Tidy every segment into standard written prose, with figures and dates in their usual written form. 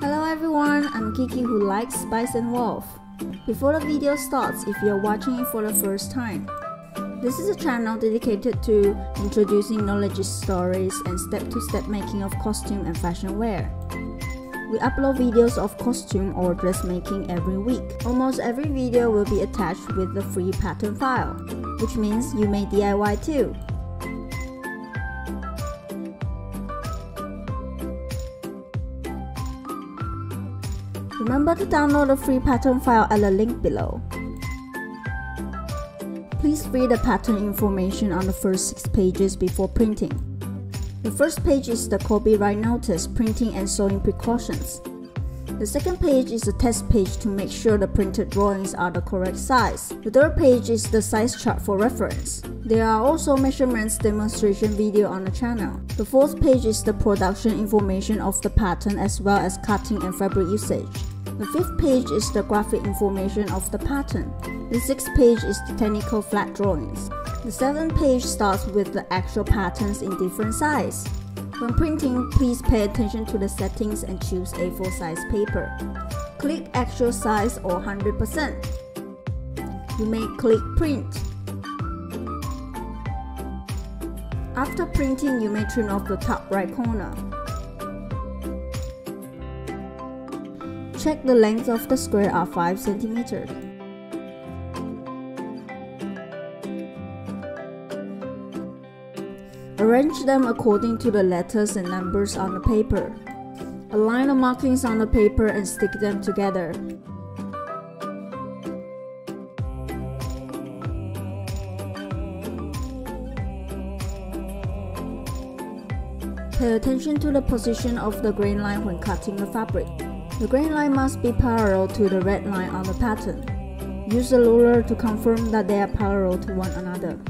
Hello everyone, I'm Kiki who likes spice and wolf. Before the video starts, if you're watching it for the first time, this is a channel dedicated to introducing knowledge stories and step-to-step making of costume and fashion wear. We upload videos of costume or dressmaking every week. Almost every video will be attached with a free pattern file, which means you may DIY too. Remember to download the free pattern file at the link below. Please read the pattern information on the first 6 pages before printing. The first page is the copyright notice, printing and sewing precautions. The second page is the test page to make sure the printed drawings are the correct size. The third page is the size chart for reference. There are also measurements demonstration video on the channel. The fourth page is the production information of the pattern as well as cutting and fabric usage. The fifth page is the graphic information of the pattern. The sixth page is the technical flat drawings. The seventh page starts with the actual patterns in different sizes. When printing, please pay attention to the settings and choose A4 size paper. Click actual size or 100%. You may click print. After printing, you may trim off the top right corner. Check the length of the square are 5 cm. Arrange them according to the letters and numbers on the paper. Align the markings on the paper and stick them together. Pay attention to the position of the grain line when cutting the fabric. The grain line must be parallel to the red line on the pattern. Use a ruler to confirm that they are parallel to one another.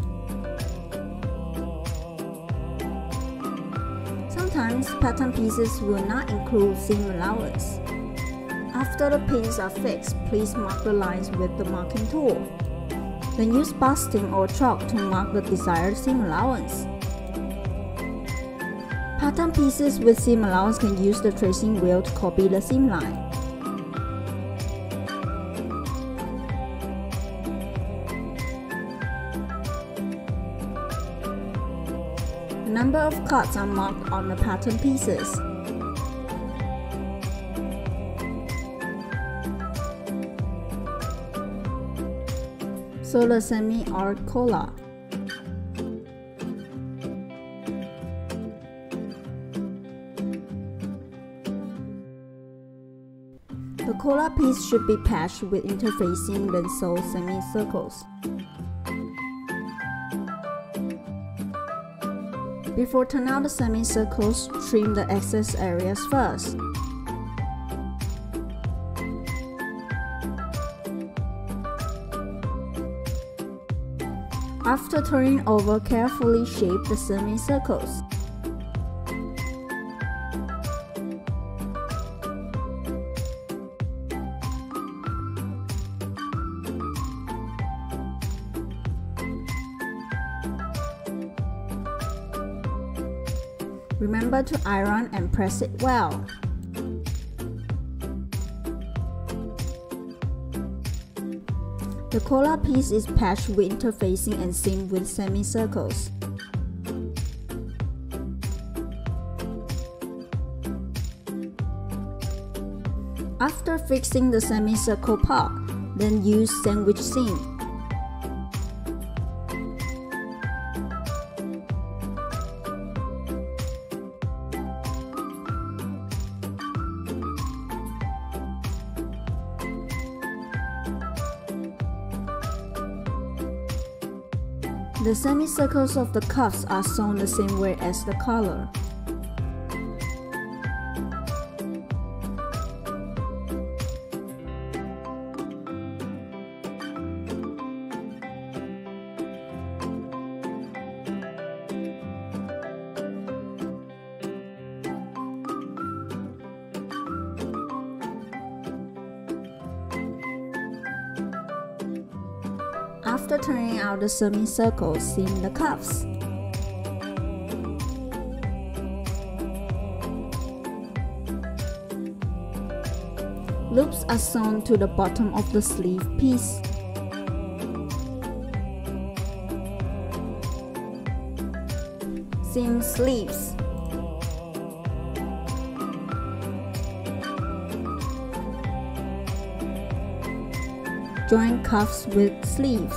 Sometimes pattern pieces will not include seam allowance. After the pins are fixed, please mark the lines with the marking tool. Then use basting or chalk to mark the desired seam allowance. Pattern pieces with seam allowance can use the tracing wheel to copy the seam line. The number of cuts are marked on the pattern pieces. Sew the semi-arc collar. The collar piece should be patched with interfacing, then sew semicircles. Before turning out the semicircles, trim the excess areas first. After turning over, carefully shape the semicircles. Remember to iron and press it well. The collar piece is patched with interfacing and seamed with semicircles. After fixing the semicircle part, then use sandwich seam. The semicircles of the cuffs are sewn the same way as the collar. After turning out the semicircle, seam the cuffs. Loops are sewn to the bottom of the sleeve piece. Seam sleeves. Join cuffs with sleeves.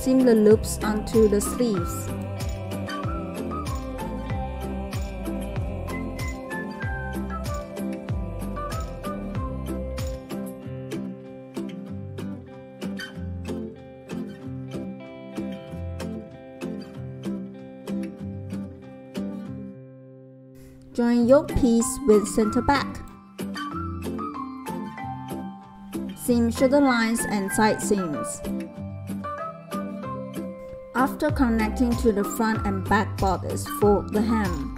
Seam the loops onto the sleeves. Join yoke piece with center back. Seam shoulder lines and side seams. After connecting to the front and back bodice, fold the hem.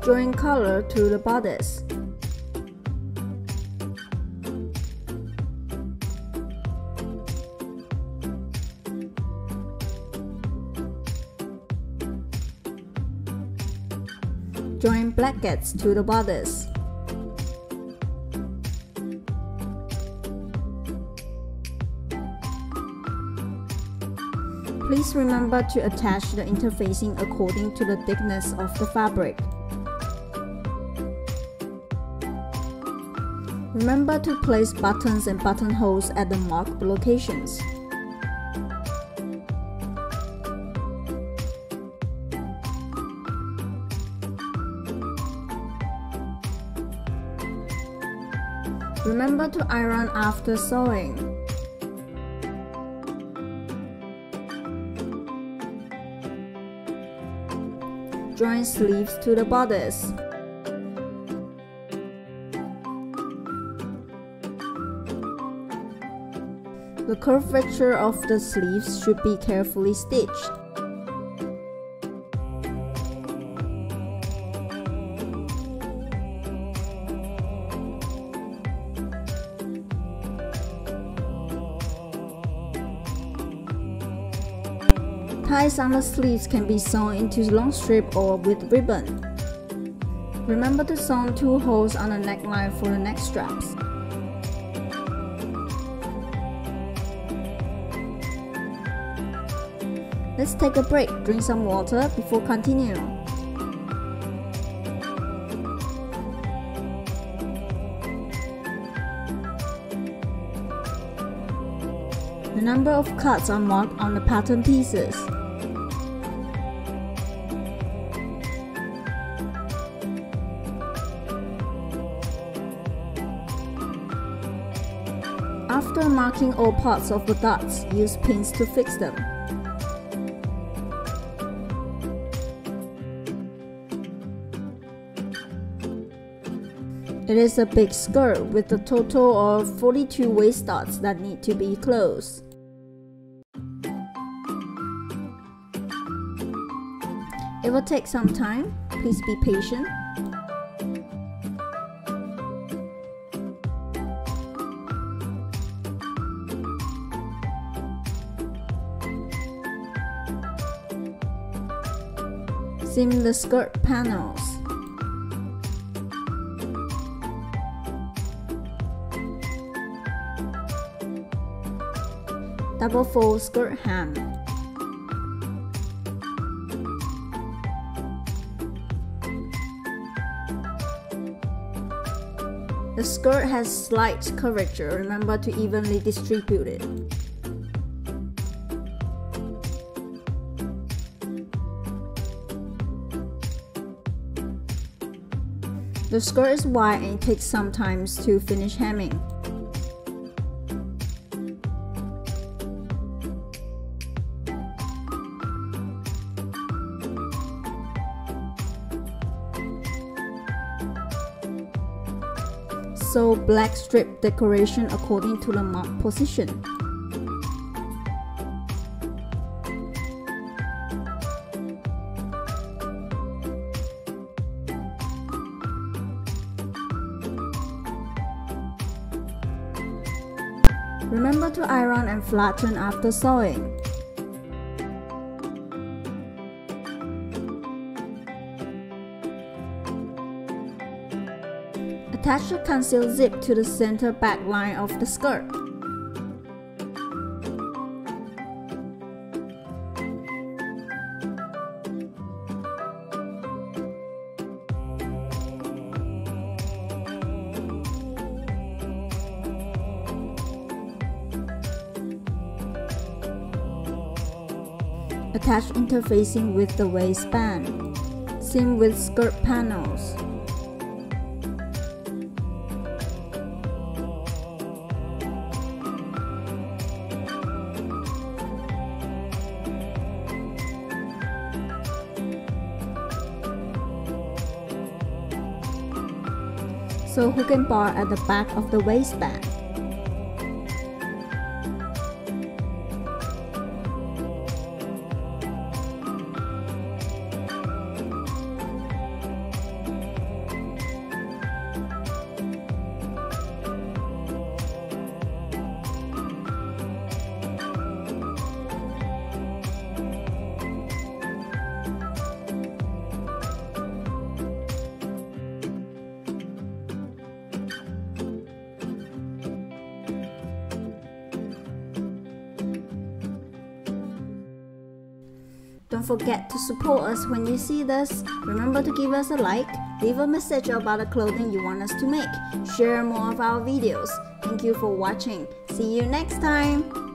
Join collar to the bodice. Join blankets to the bodice. Please remember to attach the interfacing according to the thickness of the fabric. Remember to place buttons and buttonholes at the marked locations. Remember to iron after sewing. Join sleeves to the bodice. The curvature of the sleeves should be carefully stitched. Ties on the sleeves can be sewn into long strip or with ribbon. Remember to sew 2 holes on the neckline for the neck straps. Let's take a break, drink some water before continuing. The number of cuts are marked on the pattern pieces. After marking all parts of the dots, use pins to fix them. It is a big skirt with a total of 42 waist dots that need to be closed. It will take some time, please be patient. Seam the skirt panels. Double fold skirt hem. The skirt has slight curvature, remember to evenly distribute it. The skirt is wide and it takes some time to finish hemming. Sew black strip decoration according to the mark position. Remember to iron and flatten after sewing. Attach the concealed zip to the center back line of the skirt. Attach interfacing with the waistband. Seam with skirt panels. Sew hook and bar at the back of the waistband. Don't forget to support us when you see this. Remember to give us a like, leave a message about the clothing you want us to make, share more of our videos. Thank you for watching. See you next time.